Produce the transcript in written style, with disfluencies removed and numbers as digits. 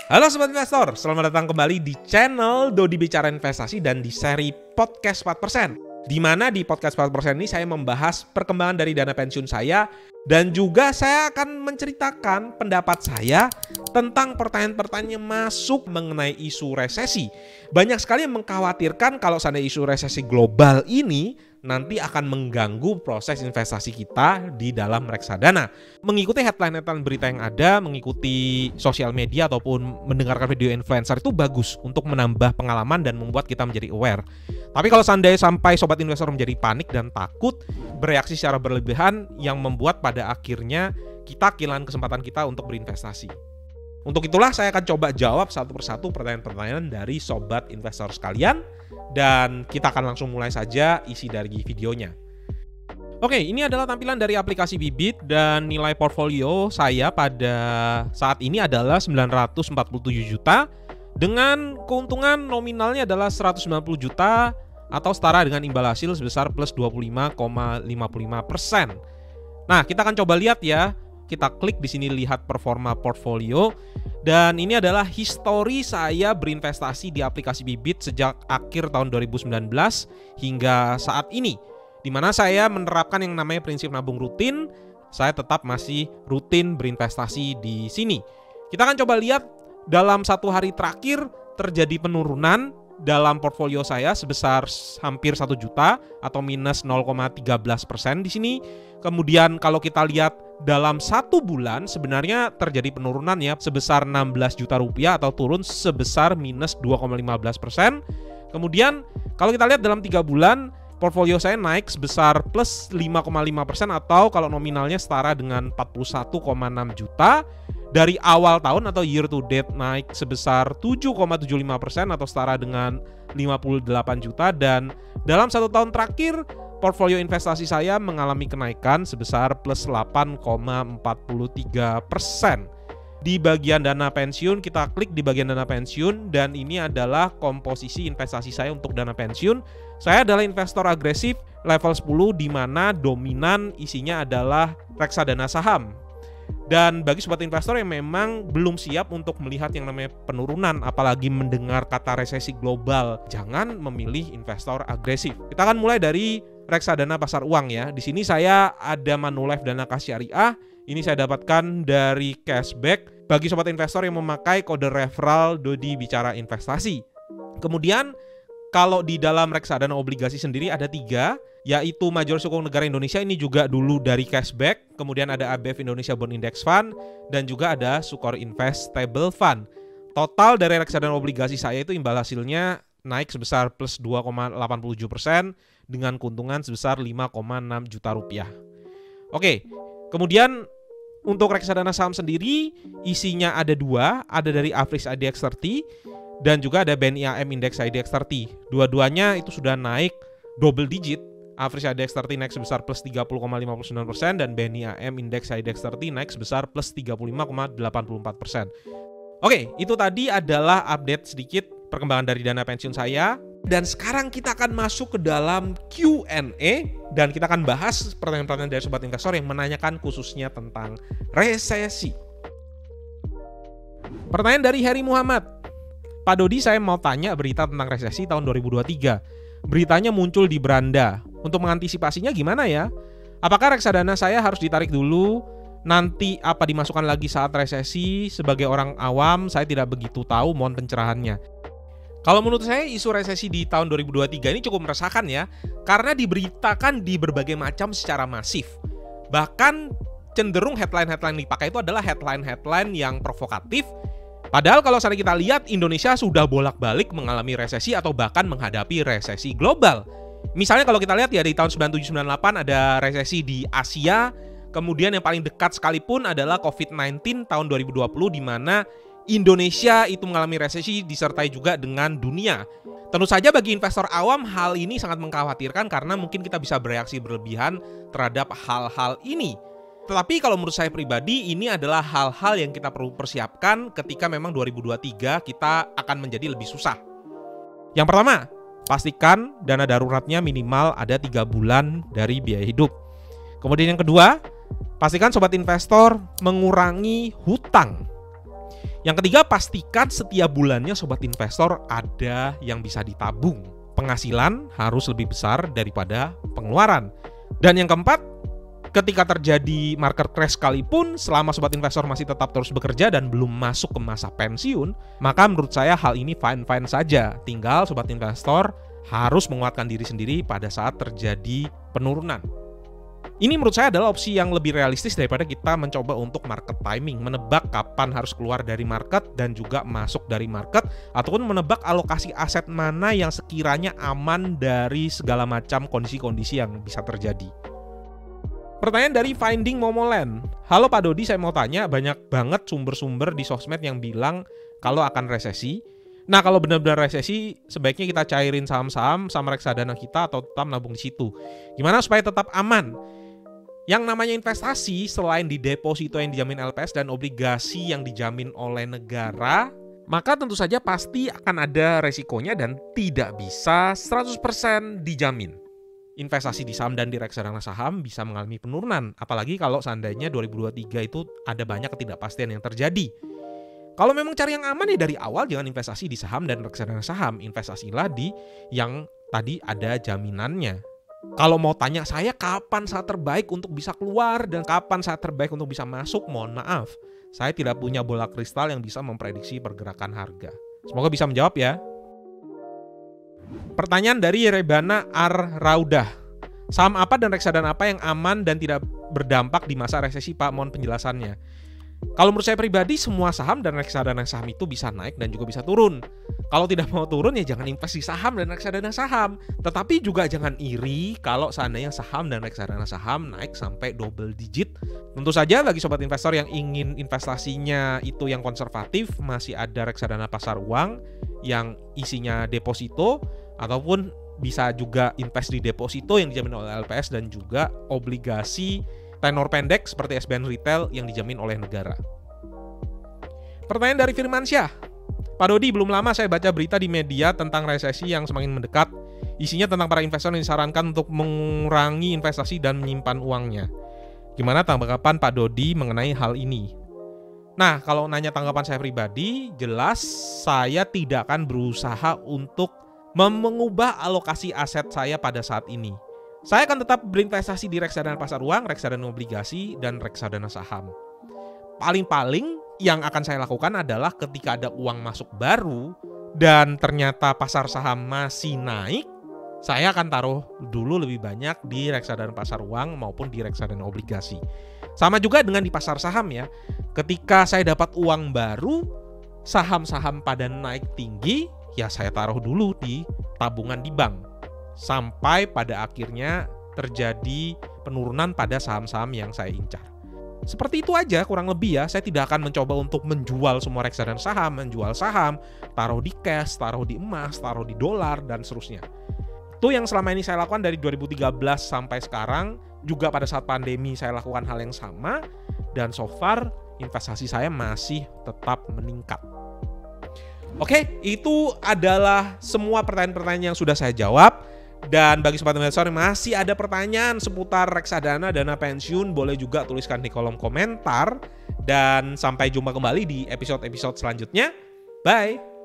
Halo Sobat Investor, selamat datang kembali di channel Dodi Bicara Investasi dan di seri Podcast 4%. Di mana di Podcast 4% ini saya membahas perkembangan dari dana pensiun saya dan juga saya akan menceritakan pendapat saya tentang pertanyaan-pertanyaan yang masuk mengenai isu resesi. Banyak sekali yang mengkhawatirkan kalau seandainya isu resesi global ini nanti akan mengganggu proses investasi kita di dalam reksadana. Mengikuti headline-headline berita yang ada, mengikuti sosial media ataupun mendengarkan video influencer itu bagus untuk menambah pengalaman dan membuat kita menjadi aware. Tapi kalau seandainya sampai sobat investor menjadi panik dan takut, bereaksi secara berlebihan yang membuat pada akhirnya kita kehilangan kesempatan kita untuk berinvestasi. Untuk itulah saya akan coba jawab satu persatu pertanyaan-pertanyaan dari sobat investor sekalian. Dan kita akan langsung mulai saja isi dari videonya. Oke, ini adalah tampilan dari aplikasi Bibit dan nilai portfolio saya pada saat ini adalah 947 juta dengan keuntungan nominalnya adalah 190 juta atau setara dengan imbal hasil sebesar plus 25,55%. Nah, kita akan coba lihat ya. Kita klik di sini lihat performa portfolio. Dan ini adalah histori saya berinvestasi di aplikasi Bibit sejak akhir tahun 2019 hingga saat ini. Di mana saya menerapkan yang namanya prinsip nabung rutin, saya tetap masih rutin berinvestasi di sini. Kita akan coba lihat dalam satu hari terakhir terjadi penurunan dalam portfolio saya sebesar hampir 1 juta atau minus 0,13% di sini. Kemudian kalau kita lihat dalam satu bulan sebenarnya terjadi penurunan ya sebesar 16 juta rupiah atau turun sebesar minus 2,15%. Kemudian kalau kita lihat dalam 3 bulan portfolio saya naik sebesar plus 5,5% atau kalau nominalnya setara dengan 41,6 juta. Dari awal tahun atau year to date naik sebesar 7,75% atau setara dengan 58 juta. Dan dalam satu tahun terakhir portfolio investasi saya mengalami kenaikan sebesar plus 8,43%. Di bagian dana pensiun, kita klik di bagian dana pensiun dan ini adalah komposisi investasi saya untuk dana pensiun. Saya adalah investor agresif level 10 di mana dominan isinya adalah reksadana saham. Dan bagi sobat investor yang memang belum siap untuk melihat yang namanya penurunan, apalagi mendengar kata resesi global, jangan memilih investor agresif. Kita akan mulai dari reksadana pasar uang ya. Di sini saya ada Manulife Dana Kas Syariah. Ini saya dapatkan dari cashback bagi sobat investor yang memakai kode referral Dodi Bicara Investasi. Kemudian kalau di dalam reksadana obligasi sendiri ada 3, yaitu Majelis Hukum Negara Indonesia, ini juga dulu dari cashback. Kemudian ada ABF Indonesia Bond Index Fund dan juga ada Sukor Invest Stable Fund. Total dari reksadana obligasi saya itu imbal hasilnya naik sebesar plus 2,87% dengan keuntungan sebesar 5,6 juta rupiah. Oke, kemudian untuk reksadana saham sendiri isinya ada 2, ada dari Afriks IDX 30 dan juga ada BNI AM Index IDX 30. Dua-duanya itu sudah naik double digit. Afriks IDX 30 naik sebesar plus 30,59% dan BNI AM Index IDX 30 naik sebesar plus 35,84%. Oke, itu tadi adalah update sedikit perkembangan dari dana pensiun saya. Dan sekarang kita akan masuk ke dalam Q&A dan kita akan bahas pertanyaan-pertanyaan dari sobat investor yang menanyakan khususnya tentang resesi. Pertanyaan dari Heri Muhammad. Pak Dodi, saya mau tanya berita tentang resesi tahun 2023. Beritanya muncul di beranda. Untuk mengantisipasinya gimana ya? Apakah reksadana saya harus ditarik dulu? Nanti apa dimasukkan lagi saat resesi? Sebagai orang awam, saya tidak begitu tahu, mohon pencerahannya. Kalau menurut saya isu resesi di tahun 2023 ini cukup meresahkan ya, karena diberitakan di berbagai macam secara masif. Bahkan cenderung headline-headline dipakai itu adalah headline-headline yang provokatif. Padahal kalau misalnya kita lihat Indonesia sudah bolak-balik mengalami resesi atau bahkan menghadapi resesi global. Misalnya kalau kita lihat ya di tahun 97-98 ada resesi di Asia, kemudian yang paling dekat sekalipun adalah COVID-19 tahun 2020 di mana Indonesia itu mengalami resesi disertai juga dengan dunia. Tentu saja bagi investor awam hal ini sangat mengkhawatirkan karena mungkin kita bisa bereaksi berlebihan terhadap hal-hal ini. Tetapi kalau menurut saya pribadi ini adalah hal-hal yang kita perlu persiapkan ketika memang 2023 kita akan menjadi lebih susah. Yang pertama, pastikan dana daruratnya minimal ada 3 bulan dari biaya hidup. Kemudian yang kedua, pastikan sobat investor mengurangi hutang. Yang ketiga, pastikan setiap bulannya sobat investor ada yang bisa ditabung. Penghasilan harus lebih besar daripada pengeluaran. Dan yang keempat, ketika terjadi market crash sekalipun, selama sobat investor masih tetap terus bekerja dan belum masuk ke masa pensiun, maka menurut saya hal ini fine-fine saja. Tinggal sobat investor harus menguatkan diri sendiri pada saat terjadi penurunan. Ini menurut saya adalah opsi yang lebih realistis daripada kita mencoba untuk market timing, menebak kapan harus keluar dari market dan juga masuk dari market, ataupun menebak alokasi aset mana yang sekiranya aman dari segala macam kondisi-kondisi yang bisa terjadi. Pertanyaan dari Finding Momoland. Halo Pak Dodi, saya mau tanya, banyak banget sumber-sumber di sosmed yang bilang kalau akan resesi. Nah, kalau benar-benar resesi, sebaiknya kita cairin saham-saham sama reksadana kita atau tetap nabung di situ. Gimana supaya tetap aman? Yang namanya investasi, selain di deposito yang dijamin LPS dan obligasi yang dijamin oleh negara, maka tentu saja pasti akan ada resikonya dan tidak bisa 100% dijamin. Investasi di saham dan di reksadana saham bisa mengalami penurunan, apalagi kalau seandainya 2023 itu ada banyak ketidakpastian yang terjadi. Kalau memang cari yang aman ya dari awal jangan investasi di saham dan reksadana saham, investasilah di yang tadi ada jaminannya. Kalau mau tanya saya kapan saat terbaik untuk bisa keluar dan kapan saat terbaik untuk bisa masuk, mohon maaf, saya tidak punya bola kristal yang bisa memprediksi pergerakan harga. Semoga bisa menjawab ya. Pertanyaan dari Rebana Ar-Raudah. Saham apa dan reksadana apa yang aman dan tidak berdampak di masa resesi, Pak? Mohon penjelasannya. Kalau menurut saya pribadi, semua saham dan reksadana saham itu bisa naik dan juga bisa turun. Kalau tidak mau turun ya jangan investasi saham dan reksadana saham. Tetapi juga jangan iri kalau seandainya saham dan reksadana saham naik sampai double digit. Tentu saja bagi sobat investor yang ingin investasinya itu yang konservatif, masih ada reksadana pasar uang yang isinya deposito, ataupun bisa juga invest di deposito yang dijamin oleh LPS dan juga obligasi tenor pendek seperti SBN Retail yang dijamin oleh negara. Pertanyaan dari Firmansyah. Pak Dodi, belum lama saya baca berita di media tentang resesi yang semakin mendekat. Isinya tentang para investor yang disarankan untuk mengurangi investasi dan menyimpan uangnya. Gimana tanggapan Pak Dodi mengenai hal ini? Nah, kalau nanya tanggapan saya pribadi, jelas saya tidak akan berusaha untuk mengubah alokasi aset saya pada saat ini. Saya akan tetap berinvestasi di reksadana pasar uang, reksadana obligasi, dan reksadana saham. Paling-paling yang akan saya lakukan adalah ketika ada uang masuk baru dan ternyata pasar saham masih naik, saya akan taruh dulu lebih banyak di reksadana pasar uang maupun di reksadana obligasi. Sama juga dengan di pasar saham ya. Ketika saya dapat uang baru, saham-saham pada naik tinggi, ya saya taruh dulu di tabungan di bank. Sampai pada akhirnya terjadi penurunan pada saham-saham yang saya incar. Seperti itu aja kurang lebih ya. Saya tidak akan mencoba untuk menjual semua reksadana saham, menjual saham, taruh di cash, taruh di emas, taruh di dolar, dan seterusnya. Itu yang selama ini saya lakukan dari 2013 sampai sekarang. Juga pada saat pandemi saya lakukan hal yang sama. Dan so far investasi saya masih tetap meningkat. Oke, itu adalah semua pertanyaan-pertanyaan yang sudah saya jawab. Dan bagi sobat investor yang masih ada pertanyaan seputar reksadana, dana pensiun, boleh juga tuliskan di kolom komentar. Dan sampai jumpa kembali di episode-episode selanjutnya. Bye!